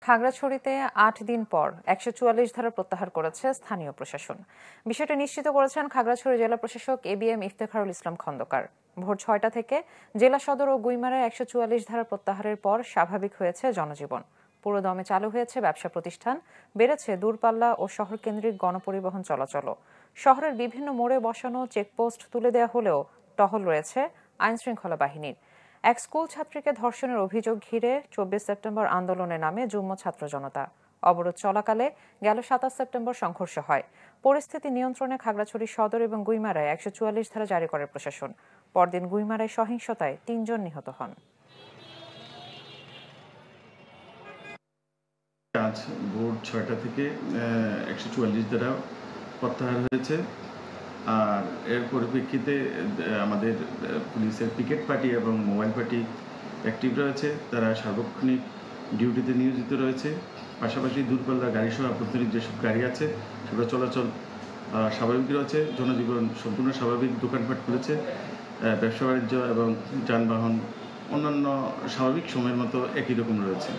খাগড়াছড়িতে ৮ দিন পর ১৪৪ ধারা প্রত্যাহার করেছে স্থানীয় প্রশাসন। বিষয়টি নিশ্চিত করেছেন খাগড়াছড়ি জেলা প্রশাসক এবিএম ইফতেখারুল ইসলাম খন্দকার। ভোর ৬টা থেকে জেলা সদর ও গুইমারায় ১৪৪ ধারা প্রত্যাহারের পর স্বাভাবিক হয়েছে জনজীবন। পুরোদমে চালু হয়েছে ব্যবসা প্রতিষ্ঠান, বেড়েছে দূরপাল্লা ও শহরকেন্দ্রিক গণপরিবহন চলাচল। শহরের বিভিন্ন মোড়ে বসানো চেকপোস্ট তুলে দেওয়া হলেও টহল রয়েছে আইনশৃঙ্খলা বাহিনীর। এক স্কুল ছাত্রীকে ধর্ষণের অভিযোগ ঘিরে ২৪ সেপ্টেম্বর আন্দোলনে নামে যুগ্ম ছাত্র জনতা। অবরোধ চলাকালে গেল ২৭ সেপ্টেম্বর সংঘর্ষ হয়। পরিস্থিতি নিয়ন্ত্রণে খাগড়াছড়ি সদর এবং গুইমারায় ১৪৪ ধারা জারি করে প্রশাসন। পরদিন গুইমারায় সহিংসতায় ৩ জন নিহত হন। আজ ভোর ৬টা থেকে ১৪৪ ধারা প্রত্যাহার হয়েছে। আর এর পরিপ্রেক্ষিতে আমাদের পুলিশের পিকেট পার্টি এবং মোবাইল পার্টি অ্যাক্টিভ রয়েছে। তারা সার্বক্ষণিক ডিউটিতে নিয়োজিত রয়েছে। পাশাপাশি দূরপাল্লার গাড়িসহ আভ্যন্তরীণ যেসব গাড়ি আছে সেগুলো চলাচল স্বাভাবিক রয়েছে। জনজীবন সম্পূর্ণ স্বাভাবিক, দোকানপাট খুলেছে। ব্যবসা বাণিজ্য এবং যানবাহন অন্যান্য স্বাভাবিক সময়ের মতো একই রকম রয়েছে।